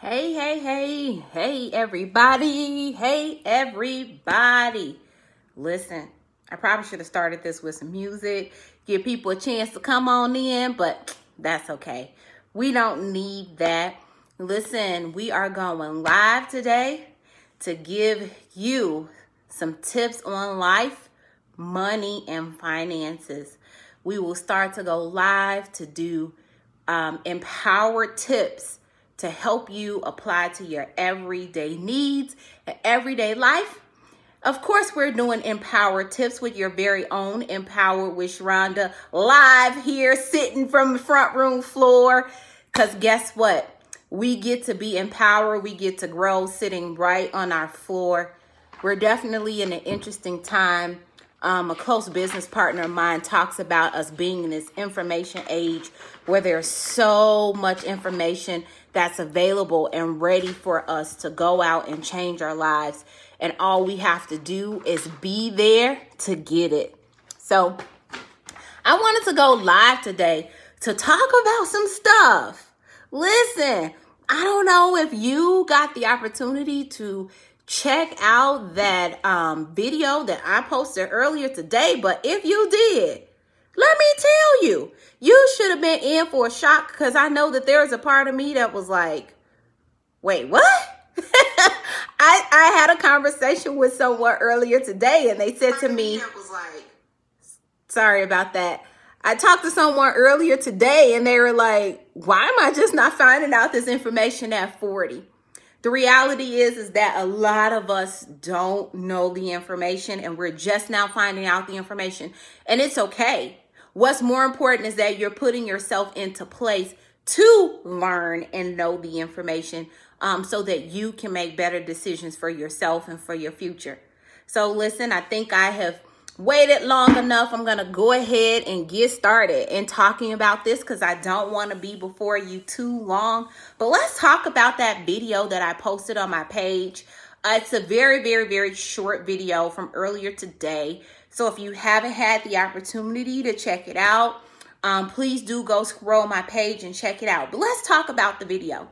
Hey, hey, hey, hey, everybody. Hey, everybody. Listen, I probably should have started this with some music, give people a chance to come on in, but that's okay. We don't need that. Listen, we are going live today to give you some tips on life, money, and finances. We will start to go live to do empowered tips to help you apply to your everyday needs and everyday life. Of course, we're doing empowered tips with your very own Empowered with Shronda live here, sitting from the front room floor. Because guess what? We get to be empowered. We get to grow sitting right on our floor. We're definitely in an interesting time. A close business partner of mine talks about us being in this information age where there's so much information that's available and ready for us to go out and change our lives. And all we have to do is be there to get it. So I wanted to go live today to talk about some stuff. Listen, I don't know if you got the opportunity to check out that video that I posted earlier today, but if you did, let me tell you, you should have been in for a shock, because I know that there's a part of me that was like, wait, what? I had a conversation with someone earlier today, and they said to me, sorry about that. I talked to someone earlier today, and they were like, why am I just not finding out this information at 40? The reality is that a lot of us don't know the information, and we're just now finding out the information, and it's okay. What's more important is that you're putting yourself into place to learn and know the information so that you can make better decisions for yourself and for your future. So listen, I think I have waited long enough. I'm going to go ahead and get started in talking about this because I don't want to be before you too long. But let's talk about that video that I posted on my page. It's a very, very, very short video from earlier today. So if you haven't had the opportunity to check it out, please do go scroll my page and check it out. But let's talk about the video.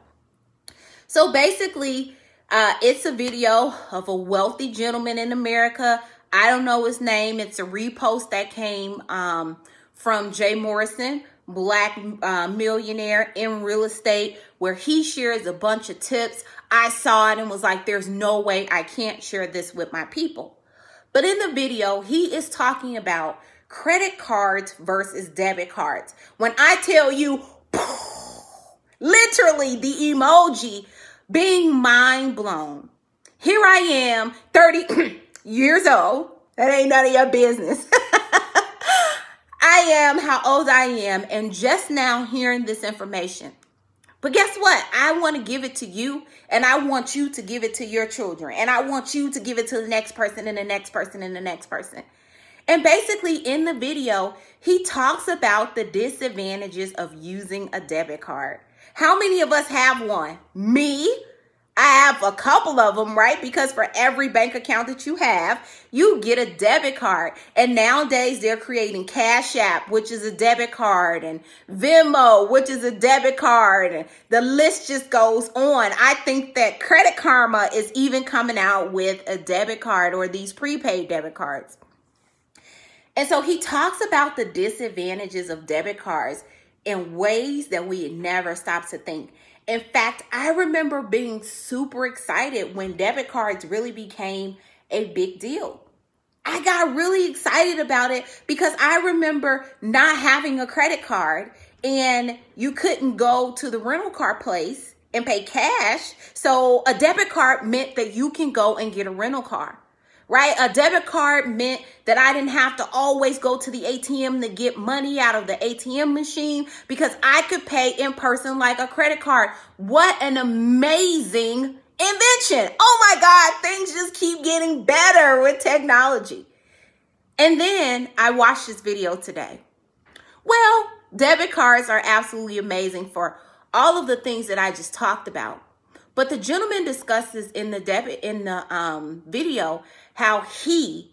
So basically, it's a video of a wealthy gentleman in America. I don't know his name. It's a repost that came from Jay Morrison, Black millionaire in real estate, where he shares a bunch of tips. I saw it and was like, there's no way I can't share this with my people. But in the video, he is talking about credit cards versus debit cards. When I tell you, literally the emoji being mind blown. Here I am, 30 years old. That ain't none of your business. I am how old I am, and just now hearing this information. But guess what? I want to give it to you, and I want you to give it to your children, and I want you to give it to the next person and the next person and the next person. And basically in the video, he talks about the disadvantages of using a debit card. How many of us have one? Me? I have a couple of them, right? Because for every bank account that you have, you get a debit card. And nowadays they're creating Cash App, which is a debit card, and Venmo, which is a debit card. And the list just goes on. I think that Credit Karma is even coming out with a debit card, or these prepaid debit cards. And so he talks about the disadvantages of debit cards in ways that we never stop to think. In fact, I remember being super excited when debit cards really became a big deal. I got really excited about it because I remember not having a credit card, and you couldn't go to the rental car place and pay cash. So a debit card meant that you can go and get a rental car. Right? A debit card meant that I didn't have to always go to the ATM to get money out of the ATM machine, because I could pay in person like a credit card. What an amazing invention. Oh my God, things just keep getting better with technology. And then I watched this video today. Well, debit cards are absolutely amazing for all of the things that I just talked about. But the gentleman discusses in the video how he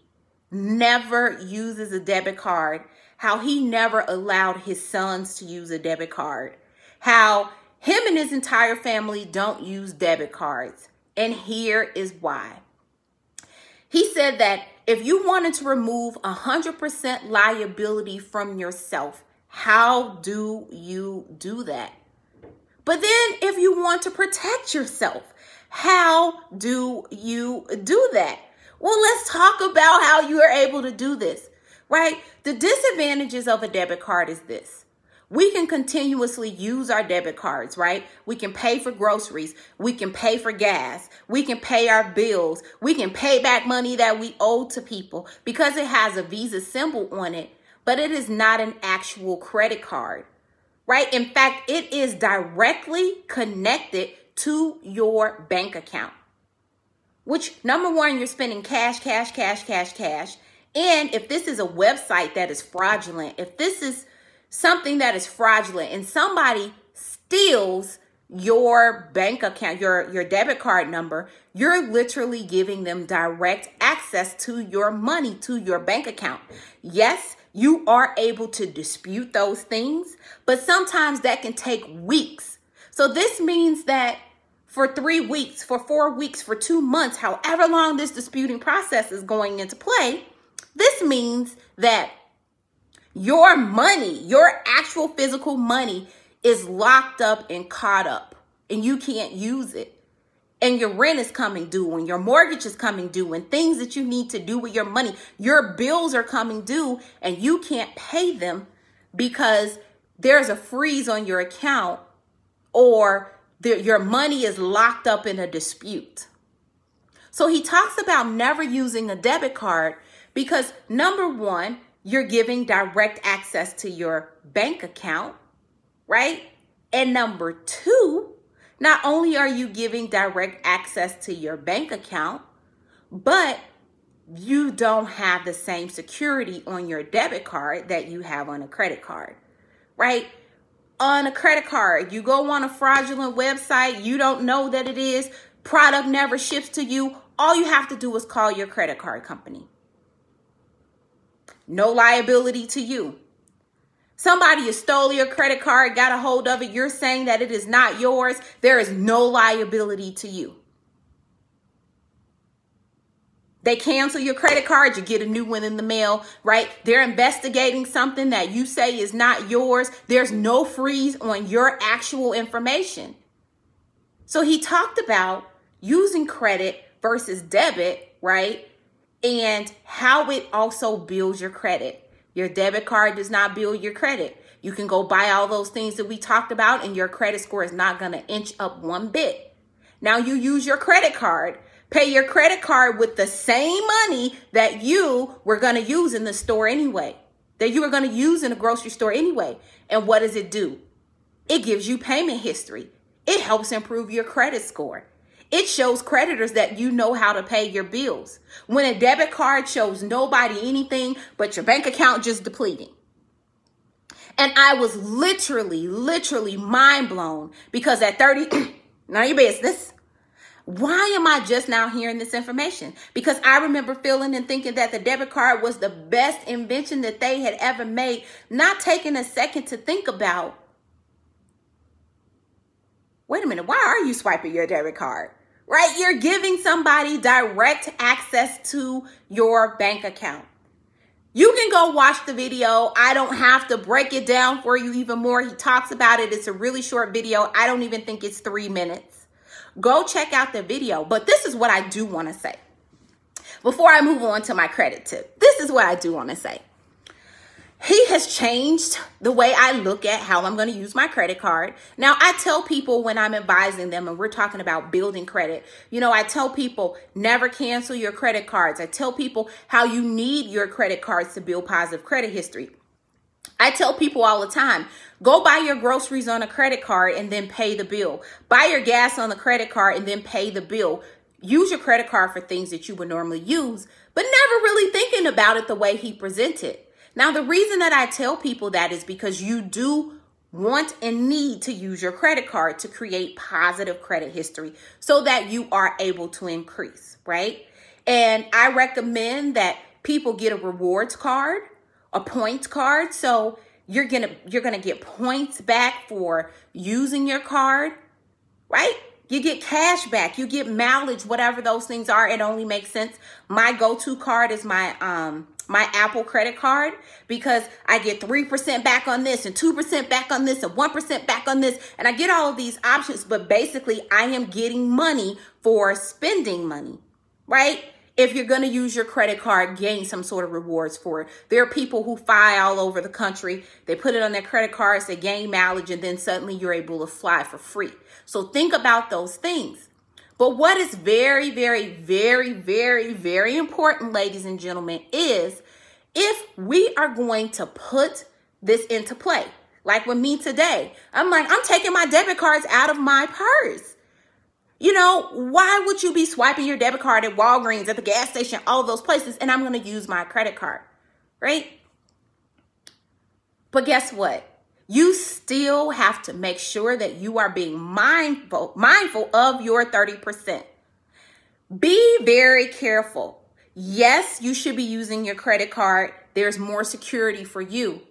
never uses a debit card, how he never allowed his sons to use a debit card, how him and his entire family don't use debit cards. And here is why. He said that if you wanted to remove 100% liability from yourself, how do you do that? But then if you want to protect yourself, how do you do that? Well, let's talk about how you are able to do this, right? The disadvantages of a debit card is this. We can continuously use our debit cards, right? We can pay for groceries. We can pay for gas. We can pay our bills. We can pay back money that we owe to people because it has a Visa symbol on it, but it is not an actual credit card, right? In fact, it is directly connected to your bank account, which number one, you're spending cash. And if this is a website that is fraudulent, if this is something that is fraudulent and somebody steals your bank account, your debit card number, you're literally giving them direct access to your money, to your bank account. Yes, you are able to dispute those things, but sometimes that can take weeks. So this means that for 3 weeks, for 4 weeks, for 2 months, however long this disputing process is going into play, this means that your money, your actual physical money is locked up and caught up and you can't use it. And your rent is coming due and your mortgage is coming due and things that you need to do with your money. Your bills are coming due and you can't pay them because there's a freeze on your account or your money is locked up in a dispute. So he talks about never using a debit card because number one, you're giving direct access to your bank account, right? And number two, not only are you giving direct access to your bank account, but you don't have the same security on your debit card that you have on a credit card, right? On a credit card, you go on a fraudulent website, you don't know that it is, product never ships to you. All you have to do is call your credit card company. No liability to you. Somebody has stole your credit card, got a hold of it. You're saying that it is not yours. There is no liability to you. They cancel your credit card. You get a new one in the mail, right? They're investigating something that you say is not yours. There's no freeze on your actual information. So he talked about using credit versus debit, right? And how it also builds your credit. Your debit card does not build your credit. You can go buy all those things that we talked about and your credit score is not going to inch up one bit. Now you use your credit card, pay your credit card with the same money that you were going to use in the store anyway, that you were going to use in a grocery store anyway. And what does it do? It gives you payment history. It helps improve your credit score. It shows creditors that you know how to pay your bills. When a debit card shows nobody anything but your bank account just depleting. And I was literally mind blown because at 30, none of your business. Why am I just now hearing this information? Because I remember feeling and thinking that the debit card was the best invention that they had ever made, not taking a second to think about, wait a minute, why are you swiping your debit card? Right? You're giving somebody direct access to your bank account. You can go watch the video. I don't have to break it down for you even more. He talks about it. It's a really short video. I don't even think it's 3 minutes. Go check out the video. But this is what I do want to say. Before I move on to my credit tip, this is what I do want to say. He has changed the way I look at how I'm going to use my credit card. Now, I tell people when I'm advising them and we're talking about building credit, you know, I tell people never cancel your credit cards. I tell people how you need your credit cards to build positive credit history. I tell people all the time, go buy your groceries on a credit card and then pay the bill. Buy your gas on the credit card and then pay the bill. Use your credit card for things that you would normally use, but never really thinking about it the way he presented. Now, the reason that I tell people that is because you do want and need to use your credit card to create positive credit history so that you are able to increase, right? And I recommend that people get a rewards card, a points card. So You're gonna get points back for using your card, right? You get cash back, you get mileage, whatever those things are. It only makes sense. My go-to card is my my Apple credit card, because I get 3% back on this and 2% back on this and 1% back on this. And I get all of these options, but basically I am getting money for spending money, right? If you're going to use your credit card, gain some sort of rewards for it. There are people who fly all over the country. They put it on their credit cards, they gain mileage, and then suddenly you're able to fly for free. So think about those things. But what is very, very, very, very, very important, ladies and gentlemen, is if we are going to put this into play, like with me today, I'm taking my debit cards out of my purse. You know, why would you be swiping your debit card at Walgreens, at the gas station, all those places, and I'm going to use my credit card, right? But guess what? You still have to make sure that you are being mindful of your 30%. Be very careful. Yes, you should be using your credit card. There's more security for you.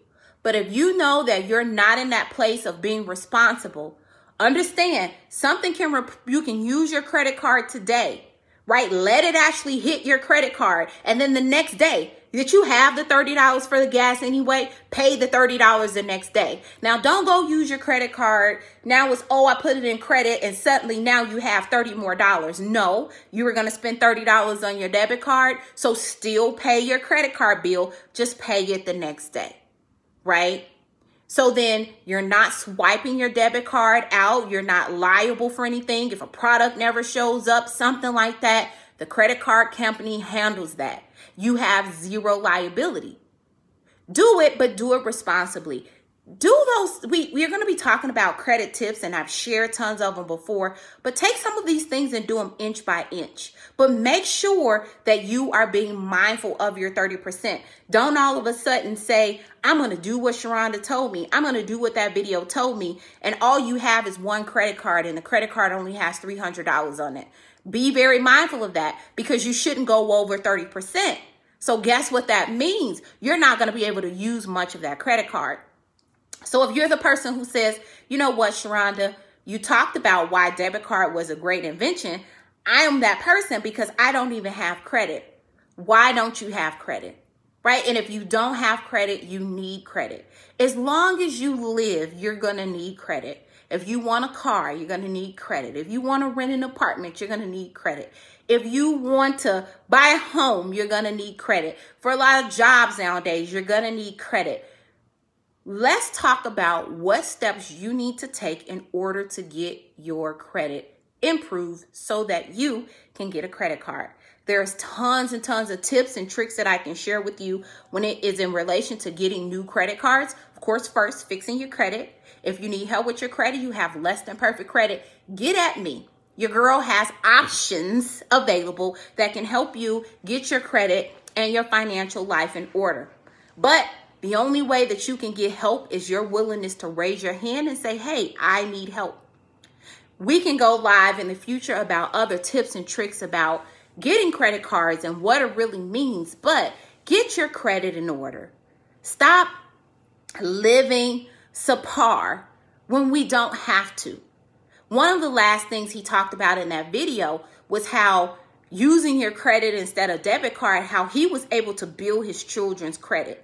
But if you know that you're not in that place of being responsible, understand you can use your credit card today, right? Let it actually hit your credit card. And then the next day that you have the $30 for the gas anyway, pay the $30 the next day. Now, don't go use your credit card. Now it's, oh, I put it in credit and suddenly now you have $30 more. No, you were going to spend $30 on your debit card. So still pay your credit card bill. Just pay it the next day, right? So then you're not swiping your debit card out. You're not liable for anything. If a product never shows up, something like that, the credit card company handles that. You have zero liability. Do it, but do it responsibly. Do those. We're going to be talking about credit tips, and I've shared tons of them before, but take some of these things and do them inch by inch. But make sure that you are being mindful of your 30%. Don't all of a sudden say, I'm going to do what Shronda told me. I'm going to do what that video told me. And all you have is one credit card, and the credit card only has $300 on it. Be very mindful of that, because you shouldn't go over 30%. So guess what that means? You're not going to be able to use much of that credit card. So if you're the person who says, you know what, Shronda, you talked about why debit card was a great invention. I am that person because I don't even have credit. Why don't you have credit? Right? And if you don't have credit, you need credit. As long as you live, you're going to need credit. If you want a car, you're going to need credit. If you want to rent an apartment, you're going to need credit. If you want to buy a home, you're going to need credit. For a lot of jobs nowadays, you're going to need credit. Let's talk about what steps you need to take in order to get your credit improved so that you can get a credit card. There's tons and tons of tips and tricks that I can share with you when it is in relation to getting new credit cards. Of course, first, fixing your credit. If you need help with your credit, you have less than perfect credit, get at me. Your girl has options available that can help you get your credit and your financial life in order. But the only way that you can get help is your willingness to raise your hand and say, hey, I need help. We can go live in the future about other tips and tricks about getting credit cards and what it really means, but get your credit in order. Stop living subpar when we don't have to. One of the last things he talked about in that video was how using your credit instead of debit card, how he was able to build his children's credit.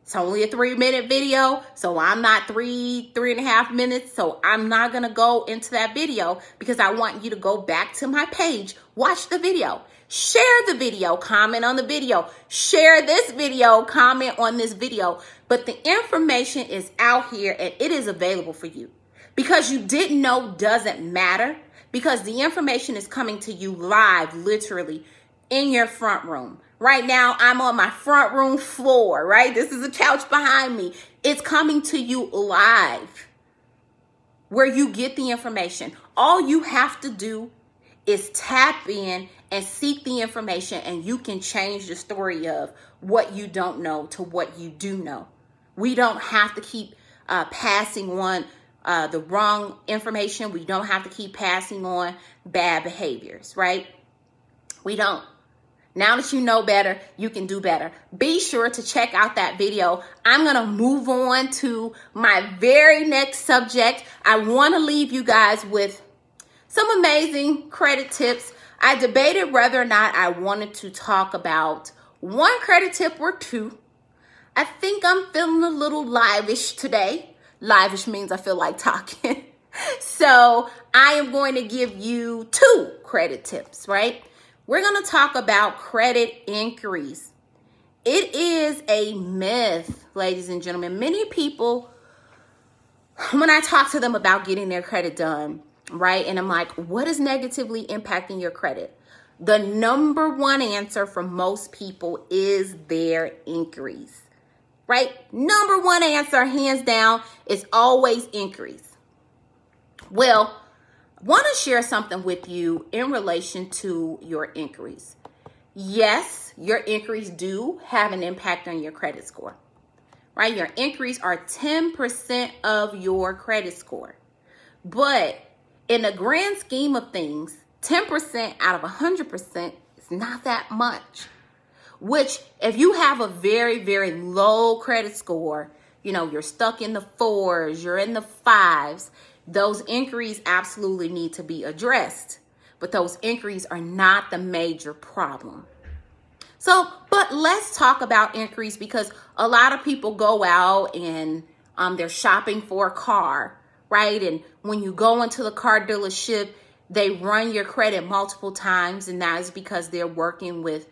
It's only a 3-minute video, so I'm not 3.5 minutes. So I'm not going to go into that video because I want you to go back to my page, watch the video, share the video, comment on the video, share this video, comment on this video. But the information is out here and it is available for you. Because you didn't know doesn't matter, because the information is coming to you live, literally in your front room. Right now, I'm on my front room floor, right? This is a couch behind me. It's coming to you live where you get the information. All you have to do is tap in and seek the information, and you can change the story of what you don't know to what you do know. We don't have to keep passing on the wrong information. We don't have to keep passing on bad behaviors, right? We don't. Now that you know better, you can do better. Be sure to check out that video. I'm going to move on to my very next subject. I want to leave you guys with some amazing credit tips. I debated whether or not I wanted to talk about one credit tip or two. I think I'm feeling a little lavish today. Lavish means I feel like talking. So I am going to give you 2 credit tips, right? We're going to talk about credit inquiries. It is a myth, ladies and gentlemen. Many people, when I talk to them about getting their credit done, right? And I'm like, what is negatively impacting your credit? The number one answer from most people is their inquiries, right? Number one answer, hands down, is always inquiries. Well, I want to share something with you in relation to your inquiries. Yes, your inquiries do have an impact on your credit score, right? Your inquiries are 10% of your credit score. But in the grand scheme of things, 10% out of 100% is not that much. Which, if you have a very, very low credit score, you know, you're stuck in the 4s, you're in the 5s, those inquiries absolutely need to be addressed. But those inquiries are not the major problem. So, but let's talk about inquiries, because a lot of people go out and they're shopping for a car, right? And when you go into the car dealership, they run your credit multiple times, and that is because they're working with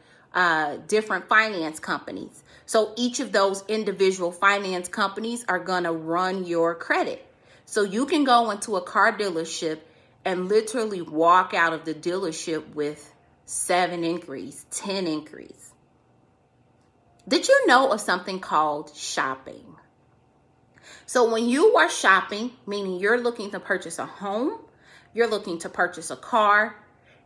different finance companies. So each of those individual finance companies are going to run your credit. So you can go into a car dealership and literally walk out of the dealership with 7 inquiries, 10 inquiries. Did you know of something called shopping? So when you are shopping, meaning you're looking to purchase a home, you're looking to purchase a car,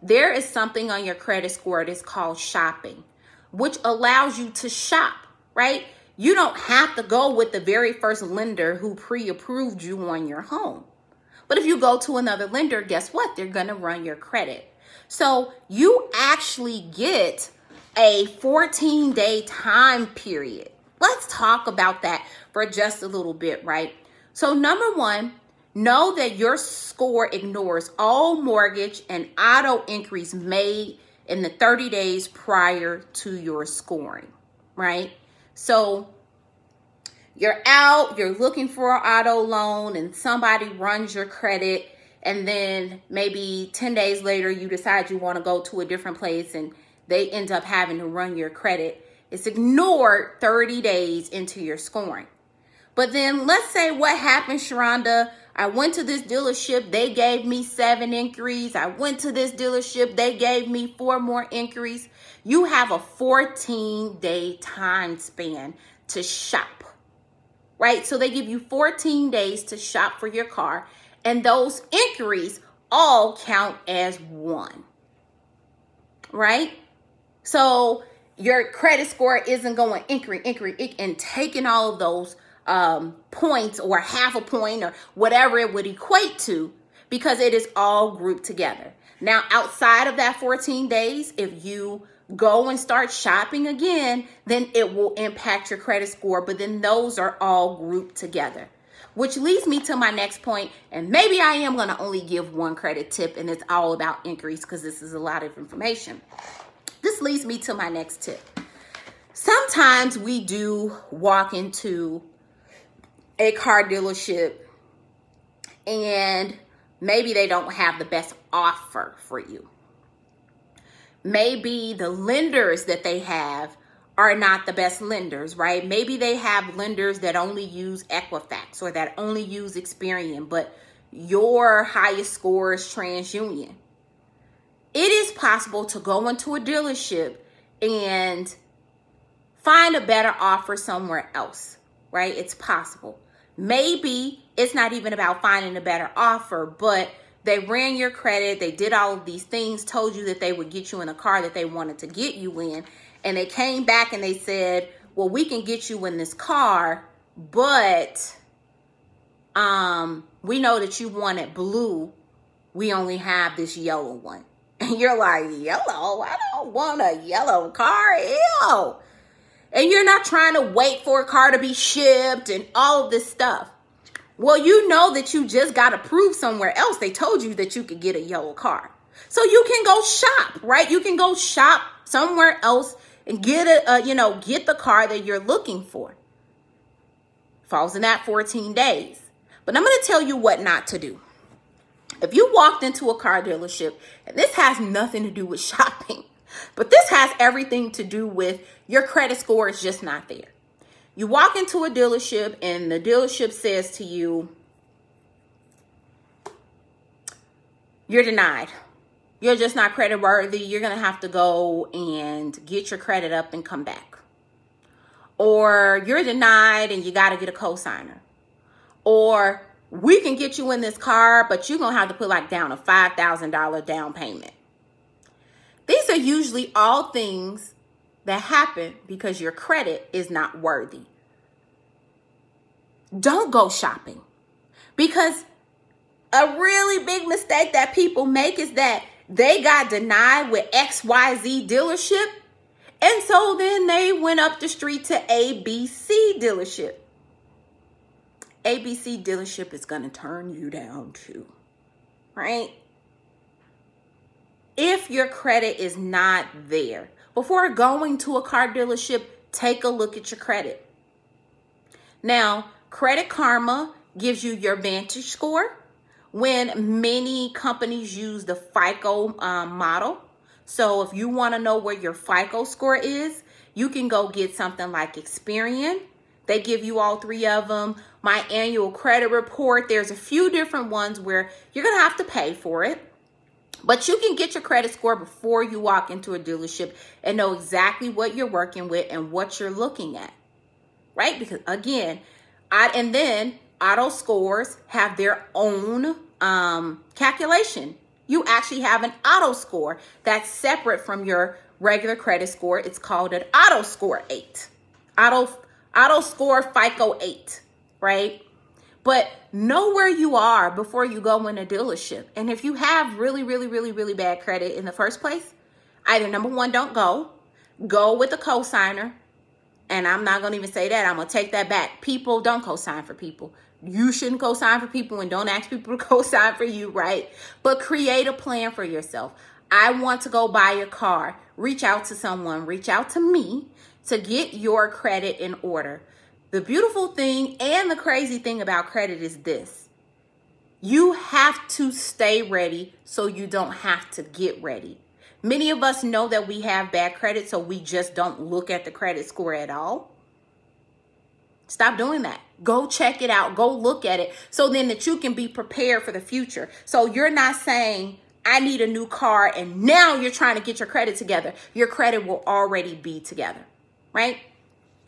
there is something on your credit score that's called shopping, which allows you to shop, right? You don't have to go with the very first lender who pre-approved you on your home. But if you go to another lender, guess what? They're going to run your credit. So you actually get a 14-day time period. Let's talk about that for just a little bit, right? So number one, know that your score ignores all mortgage and auto inquiries made in the 30 days prior to your scoring, right? So you're out, you're looking for an auto loan, and somebody runs your credit, and then maybe 10 days later, you decide you want to go to a different place, and they end up having to run your credit. It's ignored 30 days into your scoring. But then let's say what happened, Shronda. I went to this dealership, they gave me 7 inquiries. I went to this dealership, they gave me 4 more inquiries. You have a 14-day time span to shop, right? So they give you 14 days to shop for your car, and those inquiries all count as 1, right? So your credit score isn't going inquiry, and taking all of those points or half a point or whatever it would equate to, because it is all grouped together. Now, outside of that 14 days, if you go and start shopping again, then it will impact your credit score, but then those are all grouped together. Which leads me to my next point, and maybe I am going to only give 1 credit tip, and it's all about inquiries because this is a lot of information. This leads me to my next tip. Sometimes we do walk into a car dealership and maybe they don't have the best offer for you. Maybe the lenders that they have are not the best lenders, right? Maybe they have lenders that only use Equifax or that only use Experian, but your highest score is TransUnion. It is possible to go into a dealership and find a better offer somewhere else, right? It's possible. Maybe it's not even about finding a better offer, but they ran your credit, they did all of these things, told you that they would get you in a car that they wanted to get you in, and they came back and they said, well, we can get you in this car, but we know that you wanted blue. We only have this yellow one. And you're like, yellow? I don't want a yellow car. Ew. And you're not trying to wait for a car to be shipped and all of this stuff. Well, you know that you just got approved somewhere else. They told you that you could get a yellow car. So you can go shop, right? You can go shop somewhere else and get get the car that you're looking for. Falls in that 14 days. But I'm going to tell you what not to do. If you walked into a car dealership, and this has nothing to do with shopping, but this has everything to do with your credit score is just not there. You walk into a dealership and the dealership says to you, you're denied. You're just not credit worthy. You're going to have to go and get your credit up and come back. Or you're denied and you got to get a cosigner. Or we can get you in this car, but you're going to have to put like down a $5,000 down payment. These are usually all things that happen because your credit is not worthy. Don't go shopping, because a really big mistake that people make is that they got denied with XYZ dealership. And so then they went up the street to ABC dealership. ABC dealership is going to turn you down too, right? If your credit is not there, before going to a car dealership, take a look at your credit. Now, Credit Karma gives you your Vantage score when many companies use the FICO model. So if you want to know where your FICO score is, you can go get something like Experian. They give you all three of them. My annual credit report. There's a few different ones where you're going to have to pay for it. But you can get your credit score before you walk into a dealership and know exactly what you're working with and what you're looking at, right? Because again, and then auto scores have their own calculation. You actually have an auto score that's separate from your regular credit score. It's called an auto score 8. Auto score FICO 8, right? But know where you are before you go in a dealership. And if you have really, really, really, really bad credit in the first place, either number one, don't go. Go with a cosigner. And I'm not going to even say that. I'm going to take that back. People, don't co-sign for people. You shouldn't co-sign for people, and don't ask people to co-sign for you, right? But create a plan for yourself. I want to go buy a car. Reach out to someone. Reach out to me to get your credit in order. The beautiful thing and the crazy thing about credit is this. You have to stay ready so you don't have to get ready. Many of us know that we have bad credit, so we just don't look at the credit score at all. Stop doing that. Go check it out. Go look at it so then that you can be prepared for the future. So you're not saying, I need a new car, and now you're trying to get your credit together. Your credit will already be together, right?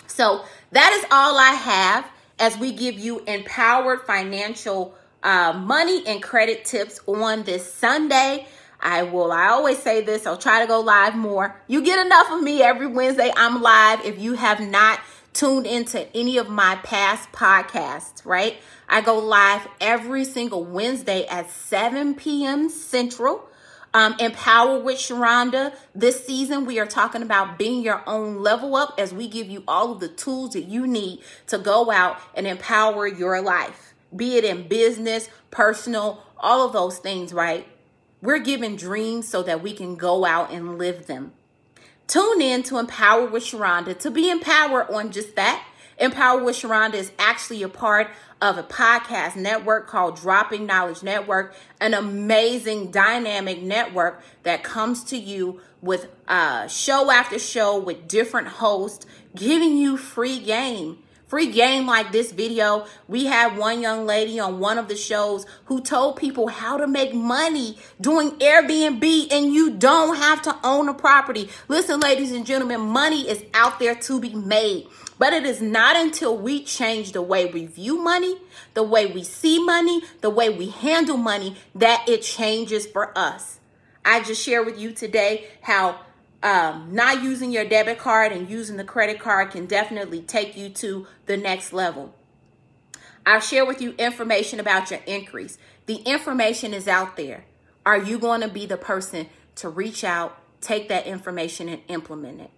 So that is all I have as we give you empowered financial money and credit tips on this Sunday. I always say this, I'll try to go live more. You get enough of me every Wednesday. I'm live. If you have not tuned into any of my past podcasts, right? I go live every single Wednesday at 7 p.m. Central. Empower with Shronda. This season, we are talking about being your own level up as we give you all of the tools that you need to go out and empower your life. Be it in business, personal, all of those things, right? We're given dreams so that we can go out and live them. Tune in to Empower with Shronda to be empowered on just that. Empower with Shronda is actually a part of a podcast network called Dropping Knowledge Network, an amazing dynamic network that comes to you with show after show with different hosts, giving you free game. Free game like this video. We had one young lady on one of the shows who told people how to make money doing Airbnb, and you don't have to own a property. Listen, ladies and gentlemen, money is out there to be made. But it is not until we change the way we view money, the way we see money, the way we handle money, that it changes for us. I just share with you today how not using your debit card and using the credit card can definitely take you to the next level. I'll share with you information about your increase. The information is out there. Are you going to be the person to reach out, take that information and implement it.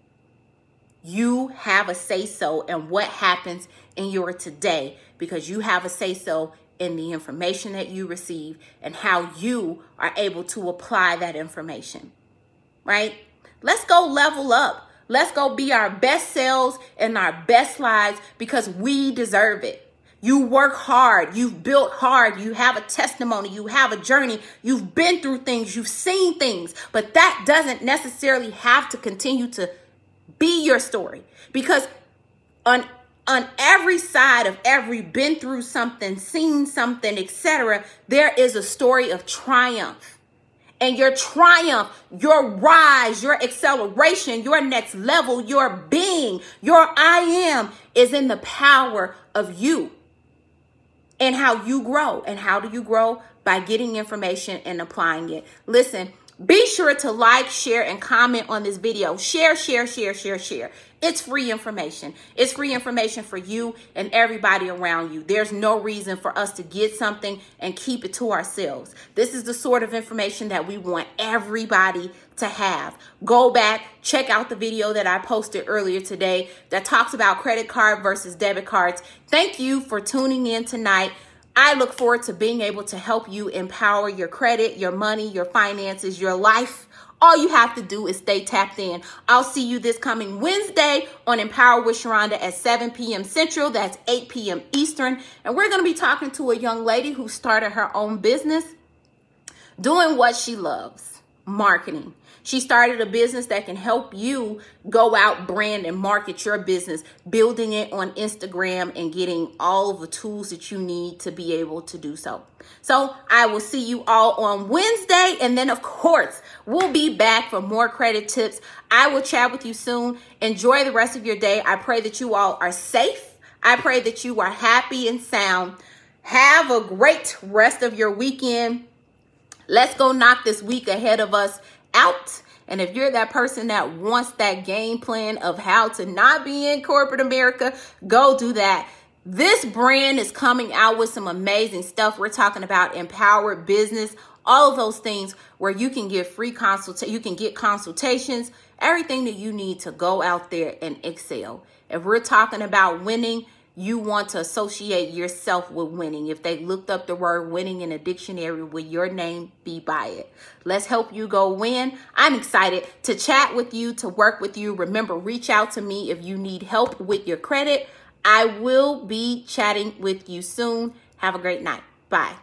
You have a say-so in what happens in your today, because you have a say-so in the information that you receive and how you are able to apply that information, right? Let's go level up. Let's go be our best selves and our best lives, because we deserve it. You work hard. You've built hard. You have a testimony. You have a journey. You've been through things. You've seen things. But that doesn't necessarily have to continue to be your story, because on every side of every been through something, seen something, etc., there is a story of triumph. And your triumph, your rise, your acceleration, your next level, your being, your I am is in the power of you and how you grow. And how do you grow? By getting information and applying it. Listen, be sure to like, share, and comment on this video. Share, share, share, share, share. It's free information. It's free information for you and everybody around you. There's no reason for us to get something and keep it to ourselves. This is the sort of information that we want everybody to have. Go back, check out the video that I posted earlier today that talks about credit card versus debit cards. Thank you for tuning in tonight. I look forward to being able to help you empower your credit, your money, your finances, your life. All you have to do is stay tapped in. I'll see you this coming Wednesday on Empower with Shronda at 7 p.m. Central. That's 8 p.m. Eastern. And we're going to be talking to a young lady who started her own business doing what she loves, marketing. She started a business that can help you go out, brand, and market your business, building it on Instagram and getting all of the tools that you need to be able to do so. So I will see you all on Wednesday. And then, of course, we'll be back for more credit tips. I will chat with you soon. Enjoy the rest of your day. I pray that you all are safe. I pray that you are happy and sound. Have a great rest of your weekend. Let's go knock this week ahead of us out. And if you're that person that wants that game plan of how to not be in corporate America, go do that. This brand is coming out with some amazing stuff. We're talking about empowered business, all of those things where you can get free consultation, you can get consultations, everything that you need to go out there and excel. If we're talking about winning, you want to associate yourself with winning. If they looked up the word winning in a dictionary, will your name be by it? Let's help you go win. I'm excited to chat with you, to work with you. Remember, reach out to me if you need help with your credit. I will be chatting with you soon. Have a great night. Bye.